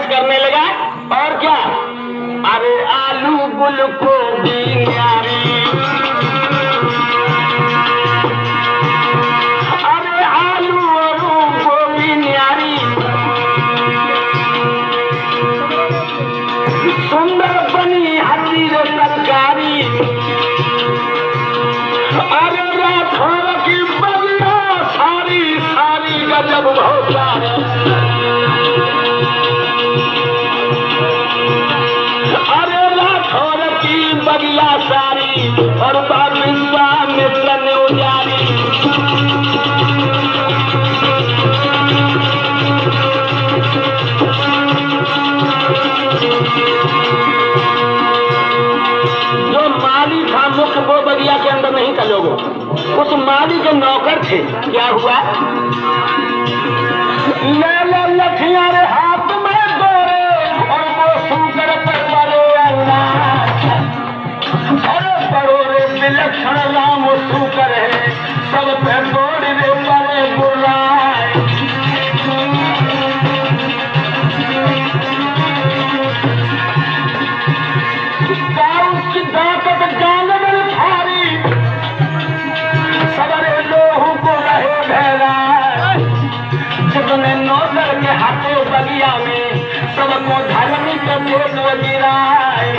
बहस करने लगा। और क्या, अरे आलू गुल गोभी न्यारी, अरे आलू और गोभी न्यारी, सुंदर बनी हरी तरकारी, अरे राठौर की बगिया सारी सारी गजब भौसा, अरे राठौर की बगिया सारी और विश्वामित्र ने उजारी। जो माली था मुख्य वो बगिया के अंदर नहीं था लोगों, उस माली के नौकर थे। क्या हुआ, ले ले लठियां रे हाथ में गोरे और वो सूकर पर बड़े अल्लाह, अरे बड़ोरे विलक्षण राम सूकर है, सब पे दौड़ रे बड़े बुलाए। उसकी दाकत जानवर भारी, सवरे लोहू को रहे भेड़ा, जितने नौकर के हाथों बगिया में सबको धर्मी के पेट गिराए।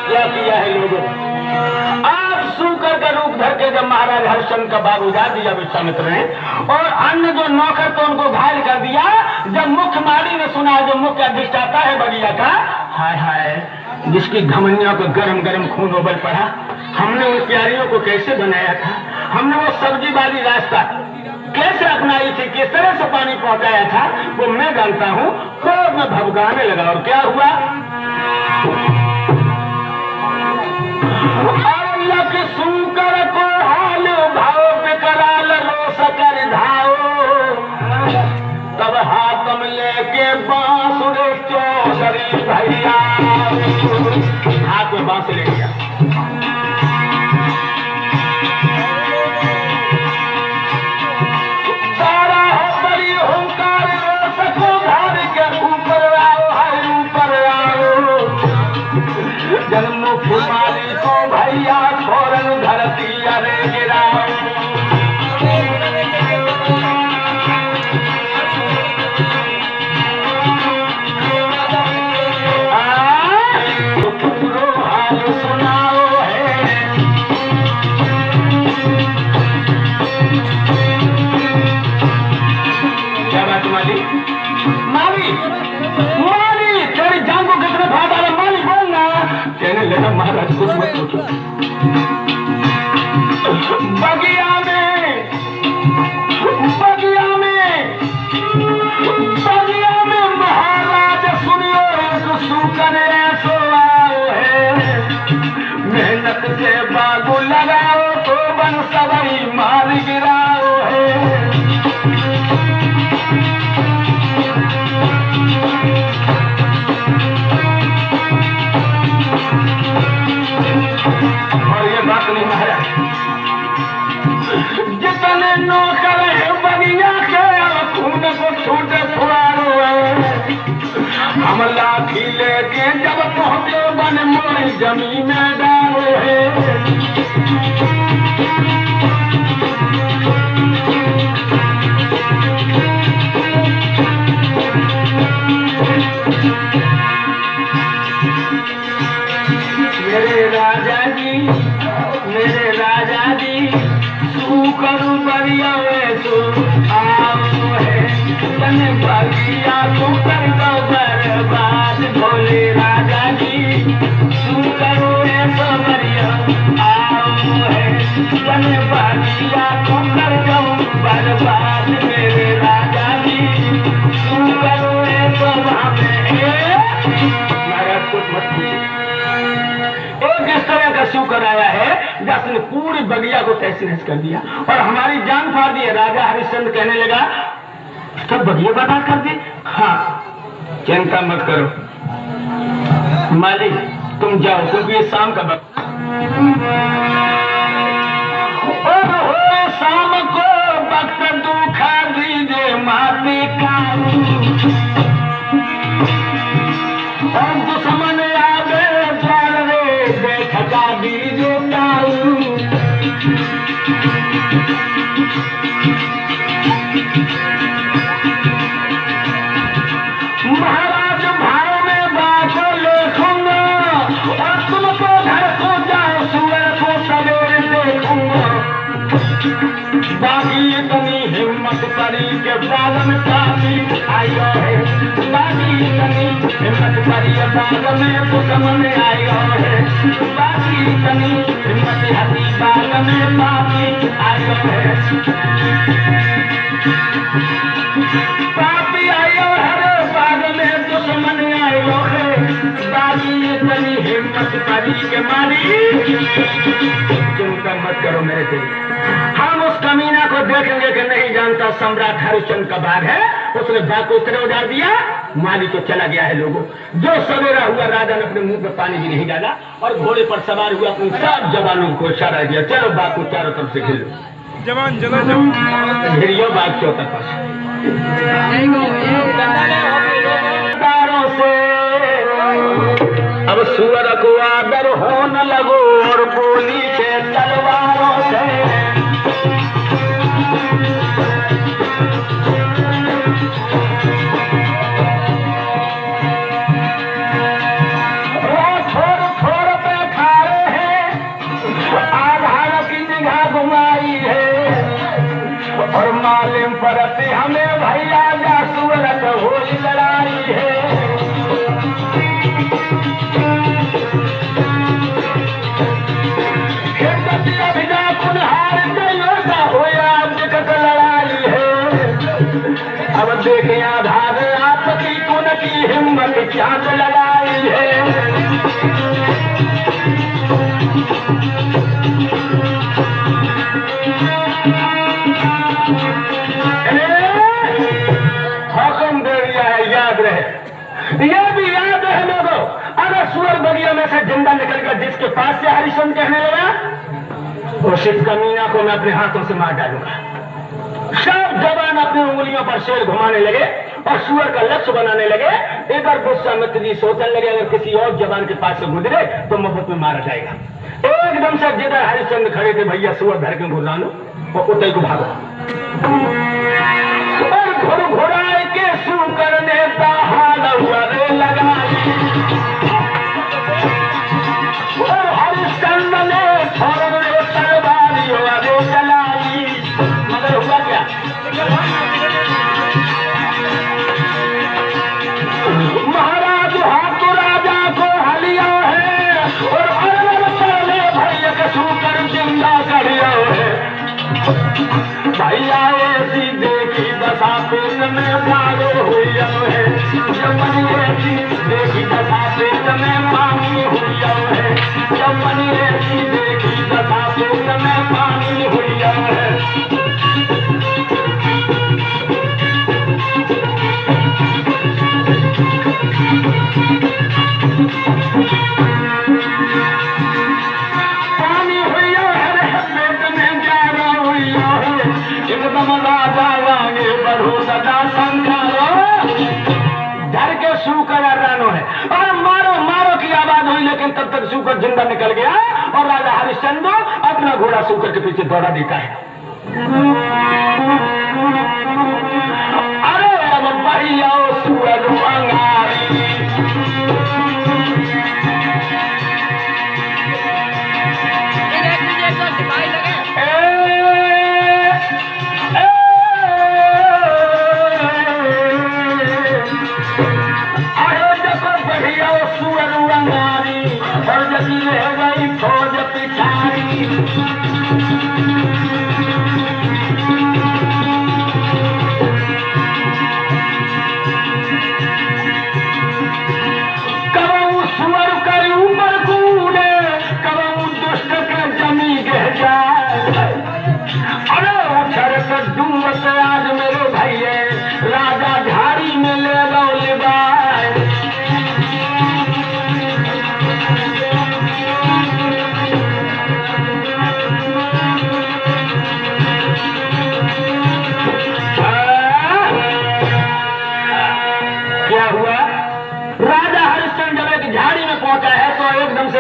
क्या किया है लोगों, आप सूकर का रूप धर के जब महाराज हरिश्चंद्र का बाग उजाड़ दिया विश्वामित्र ने, और अन्य जो नौकर तो उनको घायल कर दिया। जब मुख्य माली ने सुना, जो मुख्य अधिष्ठाता है बगिया का, हाय हाय जिसकी घमनियों को गरम गरम खून उबल पड़ा, हमने उन प्यारियों को कैसे बनाया था, हमने वो सब्जी वाली रास्ता कैसे अपनाई थी, किस तरह से पानी पहुंचाया था, वो मैं जानता हूँ। क्रोध में भभकाने लगा। और क्या हुआ, लख सूकर को हाल भाव विकराल रोस कर धाओ, तब हाथम लेके बांसुरे चौधरी भैया, हाथ में बांस ले लिया। तारा है बड़ी हुंकार रोस को धार के ऊपर आओ, हर ऊपर आओ, जन्म माली को भैया फौरन धरती अरे गिराओ। पूरो हाल सुनाओ है, क्या बात माली, माली माली तेरी जान को कितने फायदा है, माली बोलना। कहने लगा महाराज कुछ मत पूछो, बगिया में महाराज सुनियो, एक सूकर ऐसो आओ है, मेहनत से बागु लगाओ तो बन सवई मार गिराओ है। और ये बात नहीं महाराज, जितने नौकर है बगिया के खून को छूटे फुआरो है, हम लाठी लेके जब पहुंचे बन मोरी जमीन में डालो है। मेरे राजा जी सूकर बरिया सो आओ है, तन बगिया सूकर का बर्बाद, भोले राजा जी सूकर सो बरिया आओ है, तन बगिया सूकर का बर्बाद, मेरे राजा जी सूकर सो महाराज कुछ मत पूछिए। किस तरह का सूकर आया है जिसने पूरी बगिया को तहस नहस कर दिया और हमारी जान फाड़ दी है। राजा हरिश्चंद्र कहने लगा, सब बगिया बर्बाद कर दी। हाँ, चिंता मत करो, मालिक तुम जाओ क्योंकि ये शाम का वक्त। शाम को वक्त दुखा दीजिए माते का और दुश्मन आगे द्वार रे देखा दीजिए महाराज भाव में बात लिखूंगा और तुमको घर को जाओ सूरज को सवेरे देखूंगा। बाकी इतनी हिम्मत करी के बागन पानी आयो है, बाकी इतनी हिम्मत करी बाग में दुश्मन आयो है, बाकी इतनी हिम्मत हसी बाग में पानी आयो है। पापी आयो हरे बाग में दुश्मन आयो है, बाकी इतनी हिम्मत करी के मारी। चिंता मत करो मेरे दिल, हम उस कमीना को देखेंगे कि नहीं जानता सम्राट हरिश्चंद्र का बाग है। उसने बाग को इतने उजाड़ दिया, माली तो चला गया है। लोगों जो सवेरा हुआ राजा ने अपने मुंह पे पानी भी नहीं डाला और घोड़े पर सवार हुआ अपने सब जवानों को इशारा दिया, चलो बाग को चारों तरफ से घेरो। जवान चलो जवान घेरियो बाग चौथा पास से। अब सूअर को आदर होने लगो और बोली के तलवारों से। थोड़ पे खाए हैं, आधार की निगाह घुमाई है और मालिम परती हमें भैया जा सूरत हो लड़ाई है। अब देखे आधार आपकी कौन की हिम्मत क्या लगाई है। हुक्म दे दिया है, याद रहे। यह भी याद है लोगों, अगर सूअर बगिया में से जिंदा निकलकर जिसके पास से हरिश्चंद्र कहने लगा, उस कमीना को मैं अपने हाथों से मार डालूंगा। सब जवान अपनी उंगलियों पर शेर घुमाने लगे और सूअर का लक्ष्य बनाने लगे। इधर विश्वामित्र जी सोचने लगे अगर किसी और जवान के पास से गुजरे तो मुफ्त में मारा जाएगा। एकदम से जिधर हरिश्चंद्र खड़े थे, भैया सूअर धर के घुरा लो और उतर को भागो। और घुराए के सूकर ने हाल लगाई और हरिश्चंद्र ने तलवारी चलाई। मगर हुआ क्या, महाराज हाथ राजा को हलिया है और अरवर पहले भैया के सूकर जिंदा करिया है। भैया ऐसी देखी दशा पेट में भागो हुई है, जमन ऐसी देखी दशा पेट में पानी हुई है, जमन ऐसी देखी दशा पेट में पानी हुई है। पानी हुई है पेट में ग्यारह हुई है, एकदम राजा लागे बढ़ो सदा संखारो। डर के सूकर रानो है और मारो मारो की आवाज हुई, लेकिन तब तक सूकर जिंदा निकल गया और राजा हरिश्चंद्र अपना घोड़ा सूकर के पीछे दौड़ा देता है। अरे अब भैया सूअर अंगारी और जैसी रह गई फौज पिछाड़ी।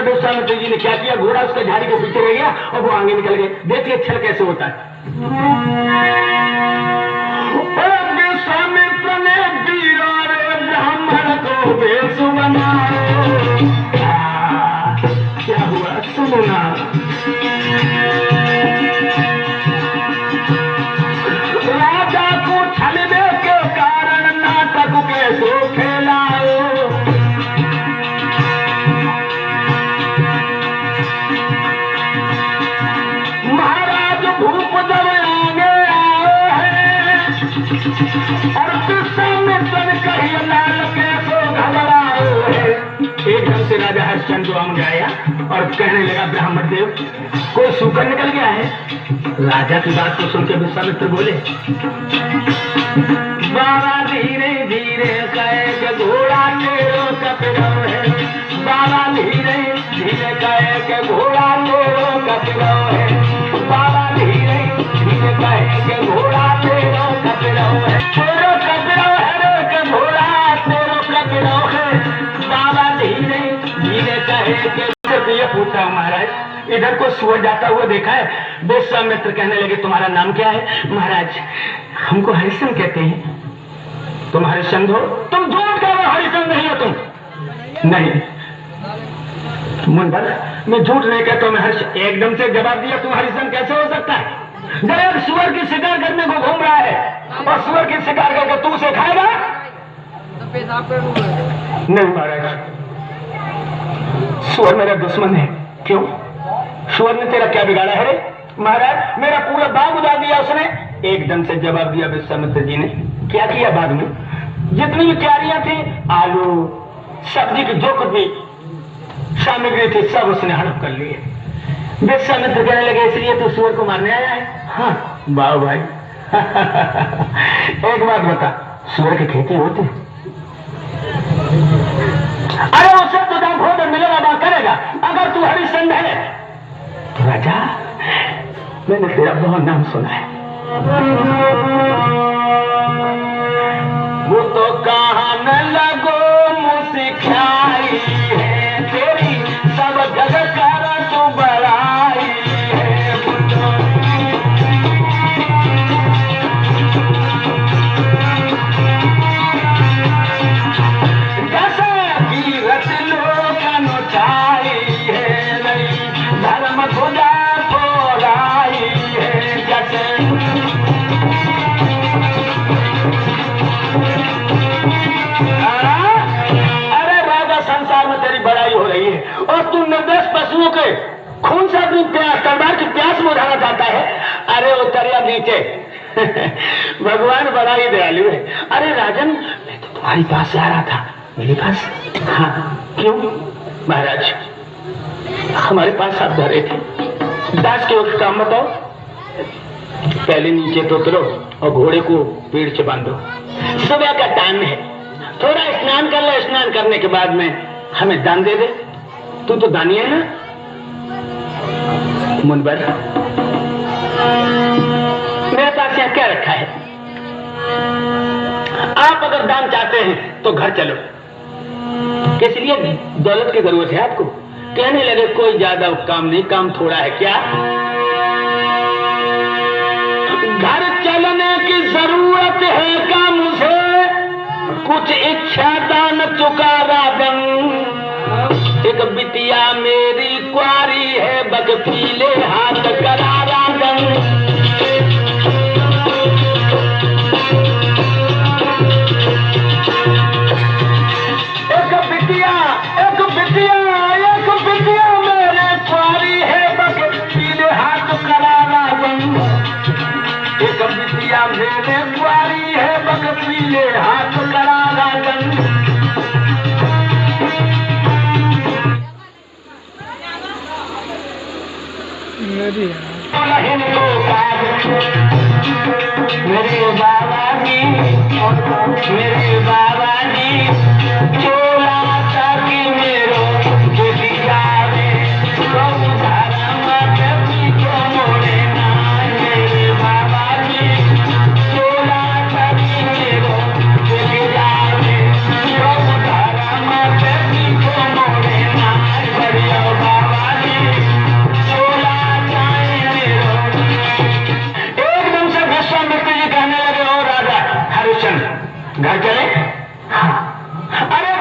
देखिए विश्वामित्र जी ने क्या किया, घोड़ा उसका झाड़ी के पीछे रह गया और वो आगे निकल गए। देखिए छल कैसे होता है। विश्वामित्र ने वीरा रे ब्राह्मण को वेश बनाओ। क्या हुआ सुनो ना। राजा को छलने के कारण नाटक कैसे फैलाओ। महाराज भूप जब आगे आए हैं और विश्वामित्र कहिए लाल कैसे घबराओ है। एकदम से राजा हरिश्चंद्र आगे आया और कहने लगा ब्राह्मण देव कोई सूकर निकल गया है। राजा की बात को सुनकर विश्वामित्र बोले, बाबा धीरे धीरे कहे के घोड़ा तेरो कपिलो है। बाबा धीरे धीरे कहे के घोड़ा तेरो कपिलो है। बाबा धीरे धीरे कहे के घोड़ा तेरो कपिलो है। तेरो कपिलो है रे के घोड़ा तेरो कपिलो है। बाबा धीरे धीरे कहे के। ये पूछा महाराज इधर को सूअर जाता हुआ देखा है। विश्वामित्र कहने लगे तुम्हारा नाम क्या है। महाराज हमको हरिश्चंद्र कहते हैं। तुम हरिश्चंद्र हो? तुम झूठ कह रहे हो, हरिश्चंद्र नहीं हो तुम। नहीं मुंडर मैं झूठ नहीं कहता हूं, मैं हरिश्चंद्र। एकदम से जवाब दिया तुम हरिश्चंद्र कैसे हो सकता है। जब सूअर की शिकार करने को घूम रहा है और सूअर की शिकार करके तू उसे खाएगा। नहीं महाराज सूअर मेरा दुश्मन है। क्यों? सूअर ने तेरा क्या बिगाड़ा है रे? महाराज मेरा पूरा बाग उड़ा दिया उसने। एकदम से जवाब दिया विश्वामित्र जी ने। क्या किया बाद में? जितनी भी तैयारियां थी, आलू सब्जी की जो कुछ भी सामग्री थी सब उसने हड़प कर लिए। विश्वामित्र कहने लगे इसलिए तो सूअर को मारने आया है। हाँ वाह भाई एक बात बता सूअर की खेती होती? अरे उससे तो दाम भोजन मिलेगा ना करेगा। अगर तू हरिश्चंद्र है तो राजा मैंने तेरा बहुत नाम सुना है। वो तो कहाँ न लगो मुस्काई है तेरी सब जगह कर तू बड़ाई है। धर्म खुदा थोड़ाई है जैसे। अरे राजा संसार में तेरी बड़ाई हो रही है और तू निर्दोष पशुओं के खून से अपनी तलवार की प्यास बुझाना चाहता है। अरे उतरिया नीचे भगवान बड़ा ही दयालु है। अरे राजन मैं तो तुम्हारी पास आ रहा था। मेरे पास? हाँ क्यों महाराज हमारे पास आप धरे थे। दास के वक्त काम बताओ। पहले नीचे तो उतरो और घोड़े को पेड़ से बांधो। सुबह का टाइम है, थोड़ा स्नान कर ले। स्नान करने के बाद में हमें दान दे दे। तू तो दानी है ना मुनबर। मेरे पास यहाँ क्या रखा है? आप अगर दान चाहते हैं तो घर चलो। किस लिए दौलत की जरूरत है आपको? कहने लगे कोई ज्यादा काम नहीं, काम थोड़ा है। क्या? घर चलने की जरूरत है का मुझे कुछ इच्छा दान चुका राजन। एक बिटिया मेरी कुआरी है बकफीले हाथ करा राजन। मेरे कुआरी है बकफीले हाथ करा राजन। मेरे बाबा जी चोला तक मेरो दिया रे मोड़े ना। मेरे बाबा जी चोला तक मेरो दिया रे मोड़े ना। बढ़िया घर चले? हाँ। अरे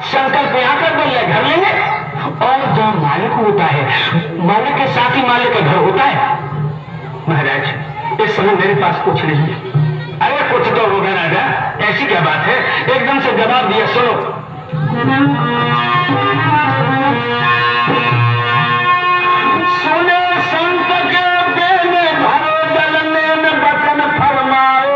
संकल्प यहाँ कर दो, घर लेंगे। और जो मालिक होता है, मालिक के साथ ही मालिक का घर होता है। महाराज इस समय मेरे पास कुछ नहीं है। अरे कुछ तो होगा राजा, ऐसी क्या बात है? एकदम से जवाब दिया, सुनो। सुने संत के बेने भरो जलने में बचन फरमाओ,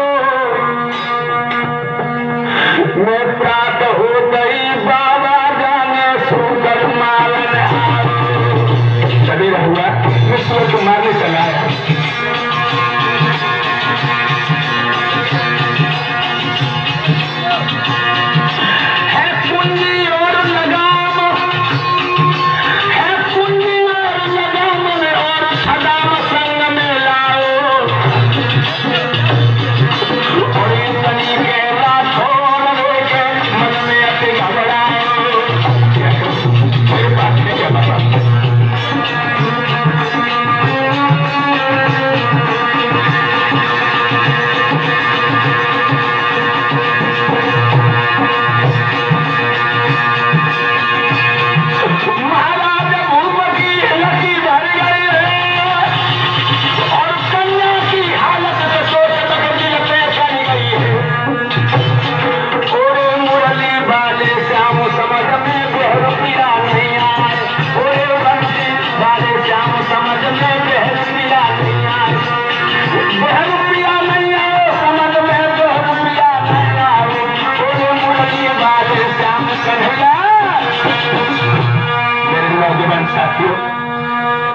मैं प्रात हो गई बाबा जाने सुकर मारन आओ। सबेरा हुआ, विश्व को मारने चला आया।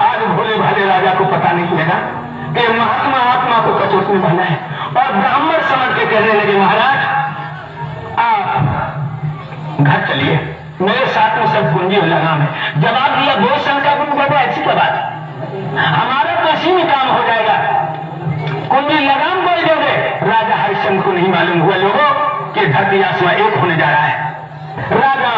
आज भोले भाले राजा को पता नहीं लगा कि महात्मा आत्मा को कचोटने वाला है, और ब्राह्मण समझ के कहने लगे, महाराज आप घर चलिए, मेरे साथ में सब पूंजी लगाम है। जवाब दिया, दो संकल्प में बोलो, ऐसी क्या बात, हमारा तो इसी में काम हो जाएगा, कुंजी लगाम बोल दोगे। राजा हरिश्चंद्र को नहीं मालूम हुआ लोगों कि धरती आसमां एक होने जा रहा है। राजा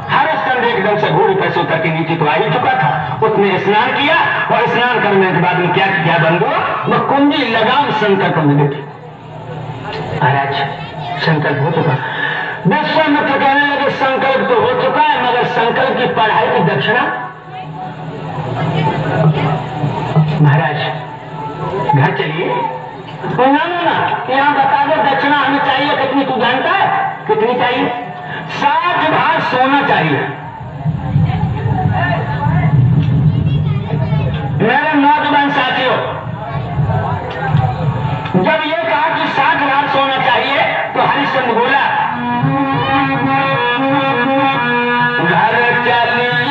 हरिश्चंद्र एकदम से घोड़े पे सो करके नीचे तो आ ही चुका था। उसने स्नान किया, और स्नान करने के बाद में क्या किया बंधु, वो कुंजी लगाम संकल्प में देखी। महाराज संकल्प हो चुका। विश्वामित्र कहने लगे, संकल्प तो हो चुका है, मगर संकल्प की पढ़ाई की दक्षिणा। महाराज घर चलिए। ना यहाँ बता दो, दक्षिणा हमें चाहिए कितनी, तू जानता है कितनी चाहिए? 7 भाग सोना चाहिए। मेरे नौजवान साथियों, जब ये कहा कि 7 भाग सोना चाहिए, तो हरिश्चंद्र बोला, घर चलिए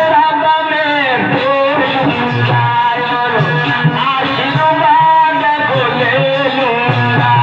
सब में आशीर्वाद को ले लूंगा।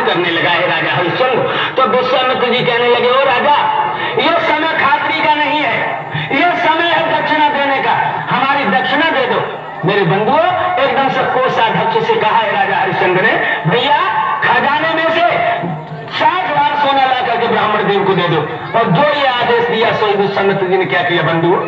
करने लगा है राजा हरिश्चंद्र। तो विश्वामित्र जी कहने लगे, ओ राजा, ये समय खातरी का नहीं है, ये समय है दक्षिणा देने का, हमारी दक्षिणा दे दो। मेरे बंधुओं, एकदम से कोषाध्यक्ष से कहा है राजा हरिश्चंद्र ने, भैया खजाने में से 60 बार सोना ला करके ब्राह्मण देव को दे दो। और जो ये आदेश दिया, सो विश्वामित्र जी ने क्या किया बंधुओं,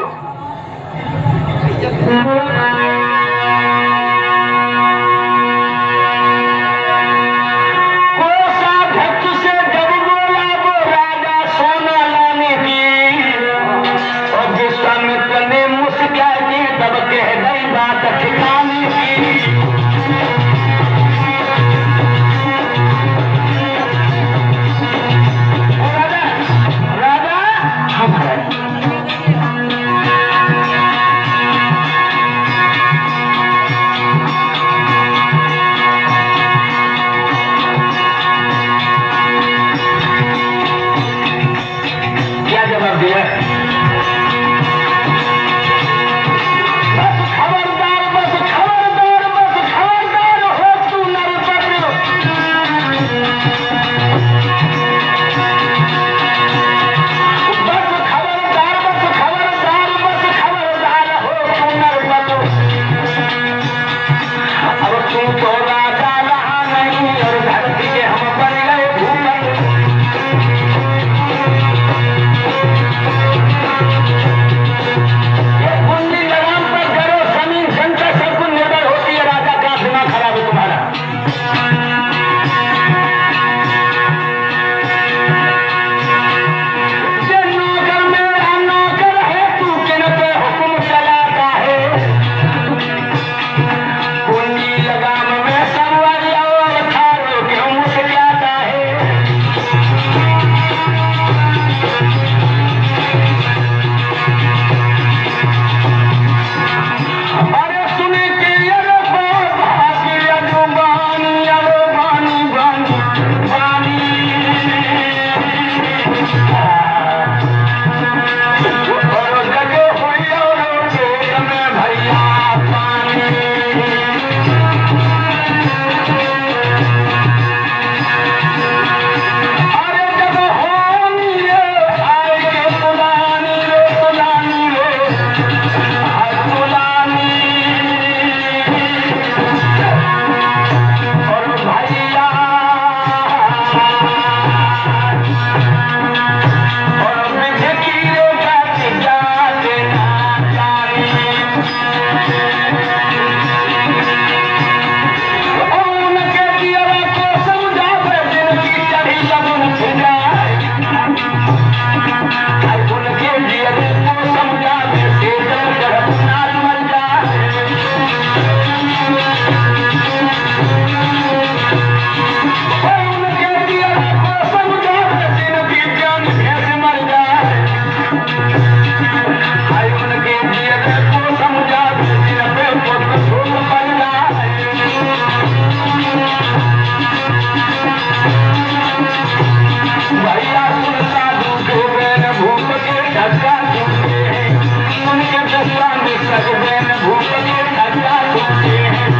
तक देन भूख के धक्का छूटे हैं,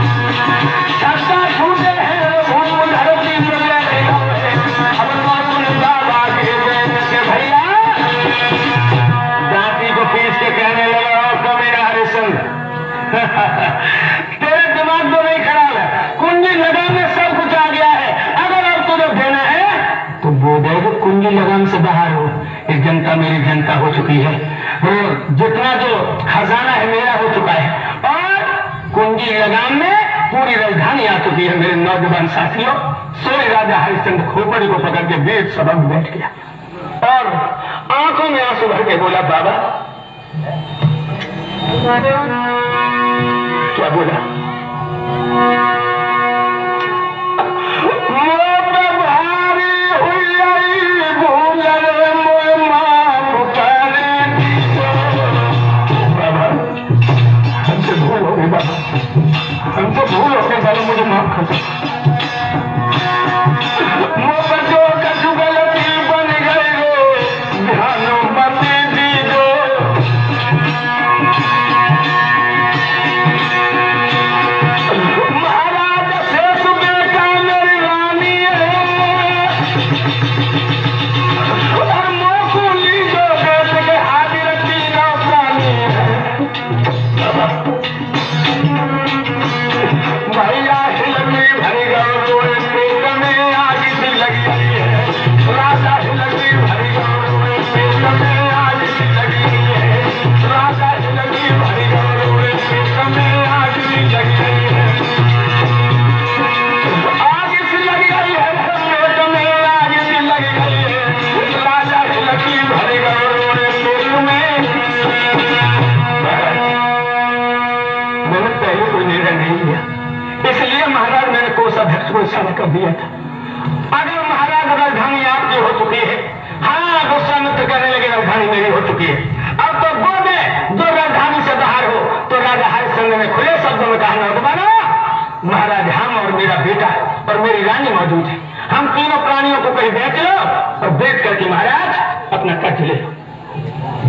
धक्का छूटे हैं भूख धरती में ले गए। अब सुन बाबा के देन के भैया दांती को पीस के कहने लगा आपका मेरा हरिश्चंद्र तेरे दिमाग तो नहीं खराब है, कुंजी लगाम में सब कुछ आ गया है, अगर अब तुझे देना है तो बोलेगा कुंजी लगाम से बाहर हो। ये जनता मेरी जनता हो चुकी है, जितना जो खजाना है मेरा हो चुका है, और कुंजी लगाम में पूरी राजधानी आ चुकी है। मेरे नौजवान साथियों, सोए राजा हरिश्चंद्र खोपड़ी को पकड़ के वेद सबक बैठ गया और आंखों में आंसू भर के बोला बाबा क्या बोला? हमसे भूल हो गई बाबा, मुझे माफ कर दो। बच्चों कछु गलती बन गई हो, ध्यानो मती दीजो। महाराज शेष बेटा मेरी रानी है, और मोकू लीजो बेटे के हाजिर तीनों प्राणी है। भैया हिलकी भरी गौरव पेट में आग सी लगी है, राजा हिलकी भरी गौरव पेट में आग सी लगी है, राजा हिलकी भरी गौरव पेट में आग सी लगी है, आग सी लगी गई है पेट में आग सी लगी गई है, राजा हिलकी भरी गौरव पेट में। मैंने पहले कोई निर्णय नहीं लिया, इसलिए महाराज मैंने कोषाध्यक्ष को इशारा कर दिया था। अगर महाराज राजधानी आपकी हो चुकी है, हाँ विश्वामित्र कहने लगे राजधानी मेरी हो चुकी है, अब तो बोले जो राजधानी से बाहर हो, तो राजा हरिश्चंद्र ने खुले शब्दों में कहा नौजवानों, महाराज हम और मेरा बेटा और मेरी रानी मौजूद है, हम तीनों प्राणियों को कहीं बेच लो और बेच करके महाराज अपना कर्ज ले लो।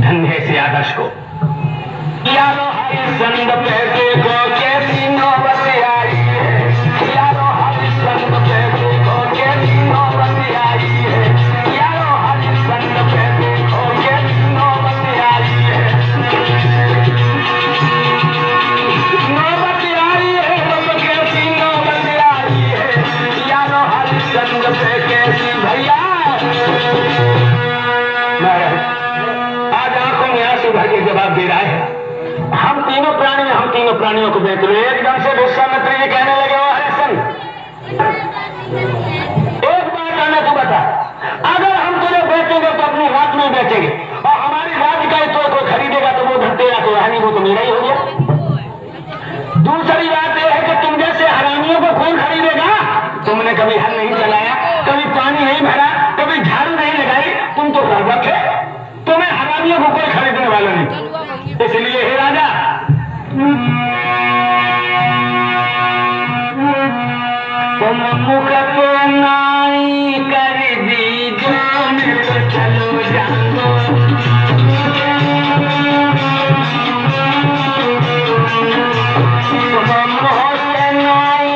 धन्य है इसी आदर्श को। यारो हरिश्चंद्र पैसे को कैसी नौबत आई है, यारो हरिश्चंद्र पैसे को कैसी नौबत आई है, यारो हरिश्चंद्र पैसे को कैसी नौबत आई है, नौबत आई है तो कैसी नौबत आई है, यारो हरिश्चंद्र पे कैसी भैया। आज आंखों में आंसू भर के जवाब दे रहा है, हम तीनों प्राणियों को बेच लो। एकदम से विश्वामित्र जी कहने लगे वो हरिश्चंद्र एक बात हमें तू बता, अगर हम तुझे बेचेंगे तो अपनी रात में बेचेंगे, और हमारी रात का ही तो कोई खरीदेगा तो वो धन तेरा तो है नहीं, वो तो मेरा ही हो गया। दूसरी बात यह है कि तुम जैसे हरामियों को कौन खरीदेगा? तुमने कभी हल नहीं चलाया, कभी पानी नहीं भरा, कभी झाड़ू नहीं लगाई, तुम तो गर्भक है, तुम्हें हरामियों को कोई खरीदने वाला नहीं। इसलिए हे राजा तुम मुख को नाई कर दीजो, मिल चलो जानो, तुम मुख से नाई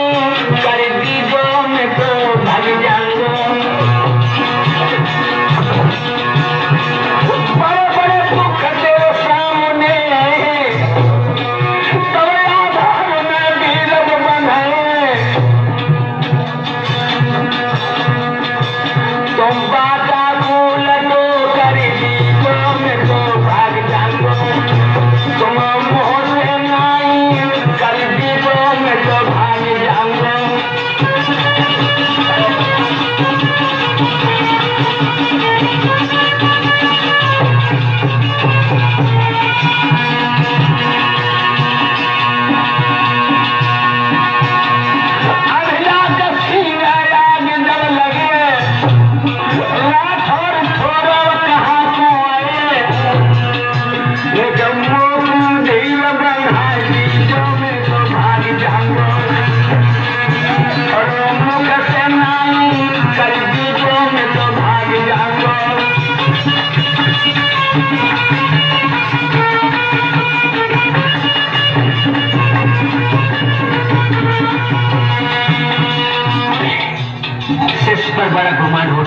कर दीजो, मैं तो भग जाऊंगा। बड़े बड़े दुख तेरे सामने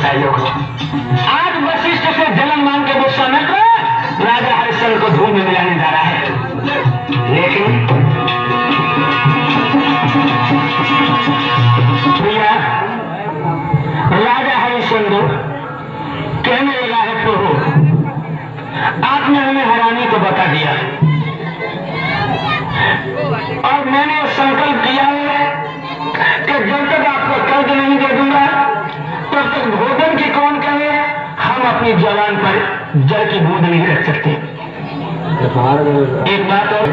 है लोगों, आज वशिष्ठ से जन्म मान के विश्वामित्र राजा हरिश्चंद्र को धूम में मिलाने जा रहा है। लेकिन भैया राजा हरिश्चंद्र कहने लगा है प्रभु, आपने हमें हरानी को बता दिया और मैंने संकल्प किया है कि जब तक आपको कर्ज नहीं दे दूंगा तब तक भोजन की कौन करे। हम अपनी जवान पर जल की बूंद नहीं रख सकते। एक बात और,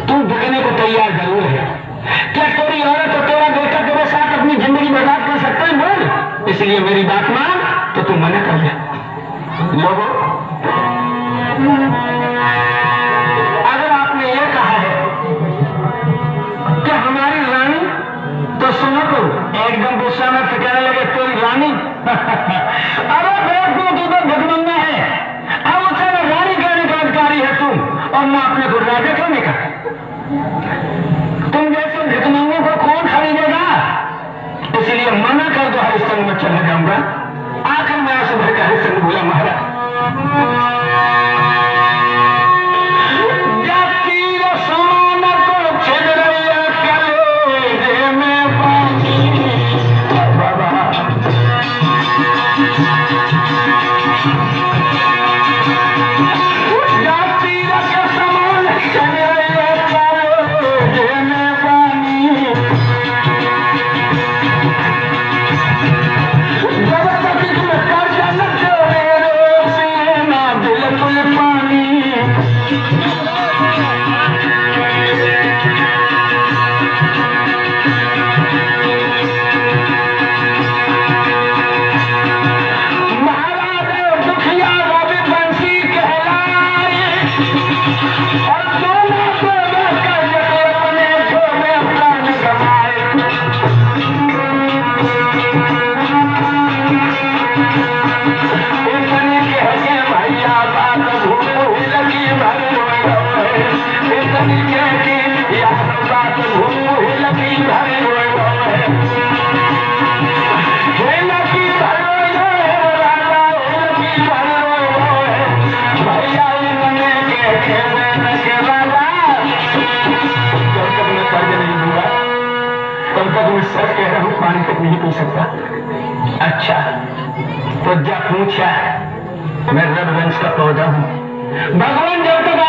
तुम बिकने को तैयार जरूर है। क्या तेरी औरत और तेरा बेटा तेरे साथ अपनी जिंदगी बर्बाद कर सकते हैं? बोल। इसलिए मेरी बात मान तो तुम मना कर दे। लोगों, अगर आपने ये कहा है कि हमारी रानी, तो सुनो तो एकदम गुस्सा में कहने लगे तेरी रानी अरे बेवकूफ, तू तो भगवंगा है। अब उसे रानी कहने का अधिकारी है तुम, और मैं अपने को राजा कहने का। तुम जैसे भिकमंगों को कौन खरीदेगा? इसलिए मना कर दो, हरिश्चंद्र में चला जाऊंगा। आखिर मैं आंसू भर के हरिश्चंद्र बोला, महाराज पानी तक नहीं पी सकता। अच्छा तो जा पूछा, मैं रघुवंश का पौधा हूं। भगवान जब तक